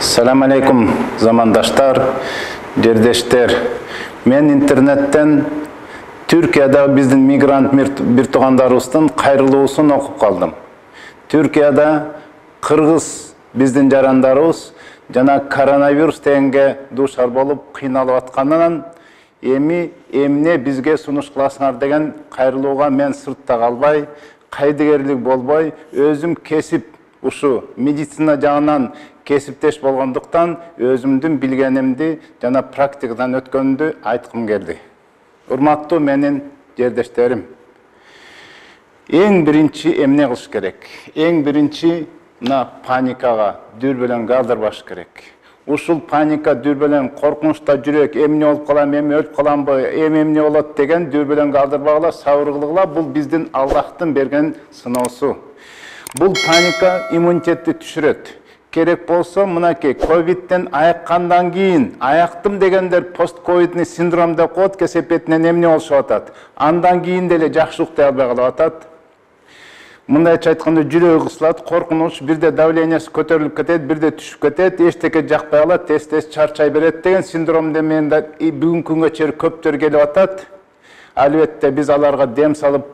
Selam aleykum zamandaşlar, derdeşler. Men internetten Türkiye'de bizden migrant bir tuğandarımızdan kayrılıusunu okup kaldım. Türkiye'de Kırgız bizden jarandarыбыз jana koronavirus degenge duşar bolup kıynalıp atkanынан emne bizge sunuş kılasыңар деген кайрылууга мен сыртта калбай, кайдыгерлик болбой, өзүм кесип ушу медицина жагынан кесиптеш болгондуктан өзүмдүн билгенимди жана практикадан өткөндү айткым келди. Урматтуу менин жердештерим, эң биринчи эмне кылыш керек? Эң биринчи паникага дүрбөлөң калтырбаш керек. Ушул паника дүрбөлөң коркунучта жүрөк, эмне болуп калам, эми өлүп каламбы, эмне болот деген дүрбөлөң калтырбагыла, сабыргыла, бул биздин Аллахтын берген сыноосу. Бул паника иммунитетти түшүрөт. Керек болсо, мынакей ковидтен айыккандан кийин, аяктым дегендер пост-ковидный синдром деп коет, кесепетинен эмне болушуп атат. Андан кийин деле жакшы уктай албай калып атат. Мындайча айтканда жүрөгү кысылат, коркунуч, бирде давлениясы көтөрүлүп кетет, бирде түшүп кетет, эчтеке жакпай калат, тез чарчай берет деген синдромду мен бүгүнкү күнгө чейин көптөр келип атат. Албетте биз аларга дем салып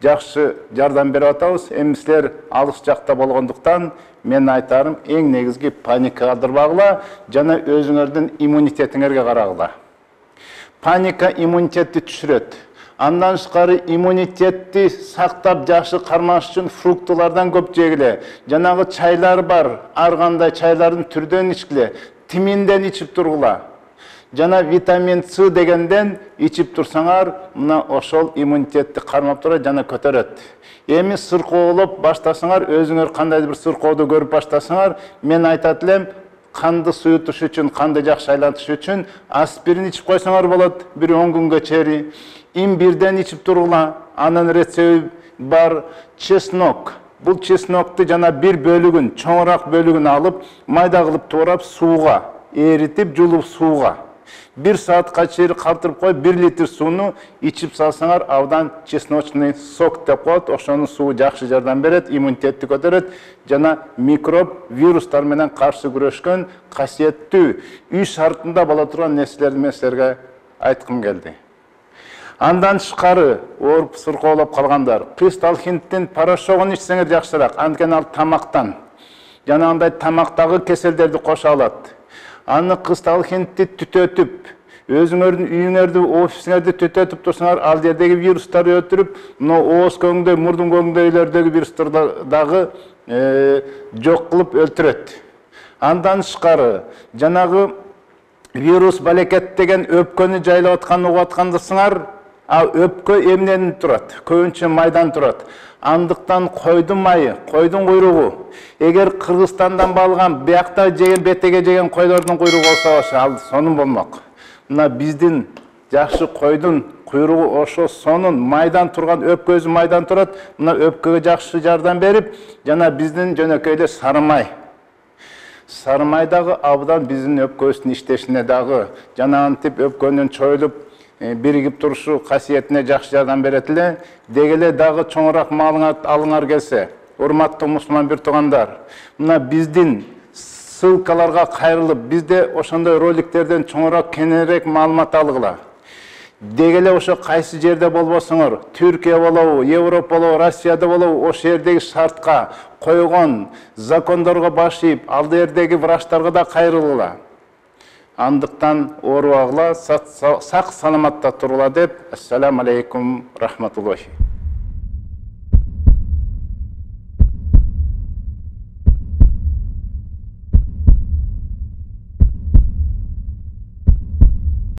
жакшы жардам берип атабыз. Эми силер алыс жакта болгондуктан мен айтарым, эң негизги паника калтырбагыла жана өзүңөрдүн иммунитетиңерге карагыла. Паника иммунитетти түшүрөт. Андан тышкары иммунитетти сактап жакшы кармаш үчүн фруктулардан көп жегиле. Жанагы чайлар бар, ар кандай чайлардын түрдөн ичкиле, тиминден ичип тургула. Жана витамин С дегенден ичип турсаңар, мына ошол иммунитетти кармап турат жана көтөрөт. Эми сыркоолоп баштасаңар, өзүңөр кандайдыр бир сыркоодо көрүп баштасаңар, мен айтат элем, канды суютуш үчүн, канды жакшы айлантыш үчүн аспирин ичип койсоңор болот, бир 10 күнгө чейин. Имбирден ичип тургула, анын рецепти бар. Чеснок. Бул чеснокту жана бир бөлүгүн, чоңураак бөлүгүн алып, майда кылып туурап сууга эритип, жулуп сууга 1 саатка чейин калтырып коюп, 1 литр сууну ичип салсаңар, абдан чесночный сок деп коет. Ошонун суу жакшы жардам берет, иммунитетти көтөрөт жана микроб, вирустар менен каршы күрөшкөн касиеттүү үй шартында боло турган нерселерди мен силерге айткым келди. Андан тышкары ооруп сыркоолоп калгандар, кристалл хинттин порошогун ичсеңер жакшыраак, анткени ал тамактан жана андай тамактагы кеселдерди кошо алат. Аны кристалл хинтти түтөтүп, өзүңөрдүн үйүңөрдү, офисиңерди түтөтүп турсаңар, ал жердеги вирустарды өлтүрүп, мына ооз көңдөй, мурдун көңдөйлөрдөгү вирустарды дагы жок кылып өлтүрөт. Андан тышкары жанагы вирус балекет деген өпкөнү жайлап атканын угуп аткандысыңар, өпкө эмнеден турат? Көбүнчө майдан турат. Андыктан койдун майы, койдун куйругу. Эгер Кыргызстандан балган, биякта жеген, бетеге жеген койлордун куйругу болсо, ал сонун болмок. Мына биздин жакшы койдун куйругу ошо сонун майдан турган, өпкөсү майдан турат. Мына өпкөгө жакшы жардам берип, жана биздин жөнөкөйдө сары май. Сары май дагы абдан биздин өпкөбүздүн иштешине дагы жана антип өпкөнүн чоюлуп биригип турушу касиетине жакшы жардам берет эле. Дегеле дагы чоңураак маалымат алыңар келсе, урматтуу мусулман бир туугандар, мына биздин ссылкаларга кайрылып, бизде ошондой роликтерден чоңураак кененирээк маалымат алгыла. Дегеле ошо кайсы жерде болбосоңор, Түркия болобу, Европа болобу, Россияда болобу, ошол жердеги шартка койгон закондорго баш ийип, ал жердеги врачтарга да кайрылгыла. Андыктан оорубагыла, сак саламатта тургула деп, ассаламу алейкум рахматуллахи.